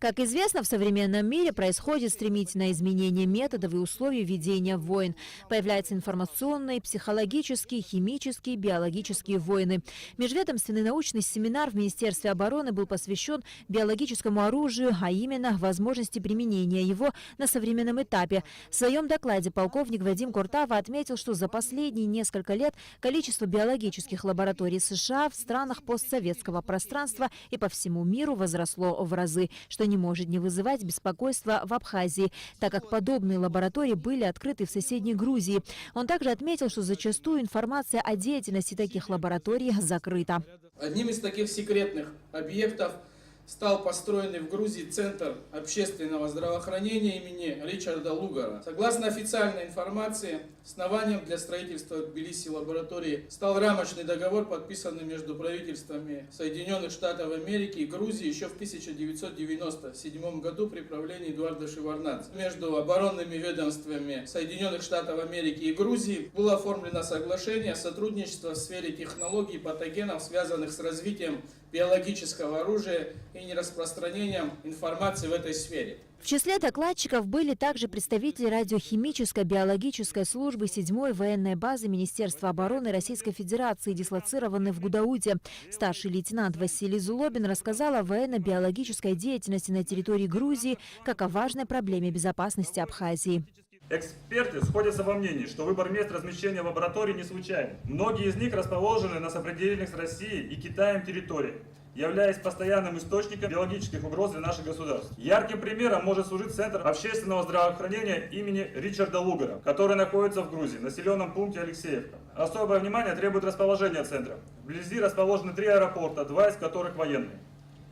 Как известно, в современном мире происходит стремительное изменение методов и условий ведения войн. Появляются информационные, психологические, химические, биологические войны. Межведомственный научный семинар в Министерстве обороны был посвящен биологическому оружию, а именно возможности применения его на современном этапе. В своем докладе полковник Вадим Куртава отметил, что за последние несколько лет количество биологических лабораторий США в странах постсоветского пространства и по всему миру возросло в разы, что не может не вызывать беспокойства в Абхазии, так как подобные лаборатории были открыты в соседней Грузии. Он также отметил, что зачастую информация о деятельности таких лабораторий закрыта. Одним из таких секретных объектов стал построенный в Грузии Центр общественного здравоохранения имени Ричарда Лугара. Согласно официальной информации, основанием для строительства в Тбилиси лаборатории стал рамочный договор, подписанный между правительствами Соединенных Штатов Америки и Грузии еще в 1997 году при правлении Эдуарда Шеварднадзе. Между оборонными ведомствами Соединенных Штатов Америки и Грузии было оформлено соглашение о сотрудничестве в сфере технологий и патогенов, связанных с развитием биологического оружия и нераспространением информации в этой сфере. В числе докладчиков были также представители радиохимической биологической службы 7-й военной базы Министерства обороны Российской Федерации, дислоцированной в Гудауте. Старший лейтенант Василий Зулобин рассказал о военно-биологической деятельности на территории Грузии как о важной проблеме безопасности Абхазии. Эксперты сходятся во мнении, что выбор мест размещения лабораторий не случайен. Многие из них расположены на сопредельных с Россией и Китаем территориях, являясь постоянным источником биологических угроз для наших государств. Ярким примером может служить Центр общественного здравоохранения имени Ричарда Лугара, который находится в Грузии, населенном пункте Алексеевка. Особое внимание требует расположение центра. Вблизи расположены 3 аэропорта, 2 из которых военные.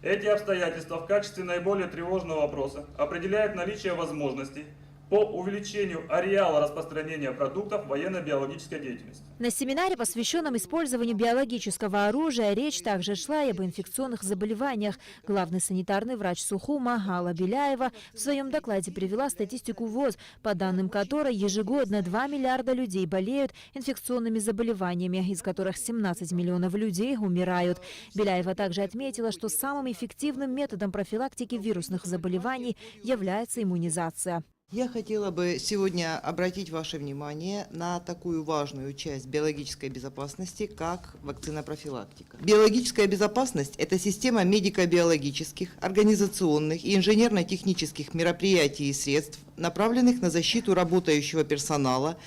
Эти обстоятельства в качестве наиболее тревожного вопроса определяют наличие возможностей по увеличению ареала распространения продуктов военно-биологической деятельности. На семинаре, посвященном использованию биологического оружия, речь также шла и об инфекционных заболеваниях. Главный санитарный врач Сухума Алла Беляева в своем докладе привела статистику ВОЗ, по данным которой ежегодно 2 миллиарда людей болеют инфекционными заболеваниями, из которых 17 миллионов людей умирают. Беляева также отметила, что самым эффективным методом профилактики вирусных заболеваний является иммунизация. Я хотела бы сегодня обратить ваше внимание на такую важную часть биологической безопасности, как вакцинопрофилактика. Биологическая безопасность – это система медико-биологических, организационных и инженерно-технических мероприятий и средств, направленных на защиту работающего персонала,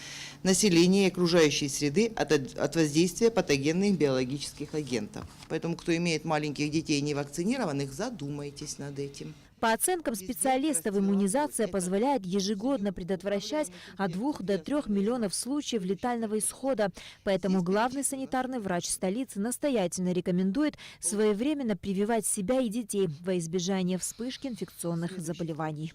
населения и окружающей среды от воздействия патогенных биологических агентов. Поэтому, кто имеет маленьких детей невакцинированных, задумайтесь над этим. По оценкам специалистов, иммунизация позволяет ежегодно предотвращать от 2 до 3 миллионов случаев летального исхода. Поэтому главный санитарный врач столицы настоятельно рекомендует своевременно прививать себя и детей во избежание вспышки инфекционных заболеваний.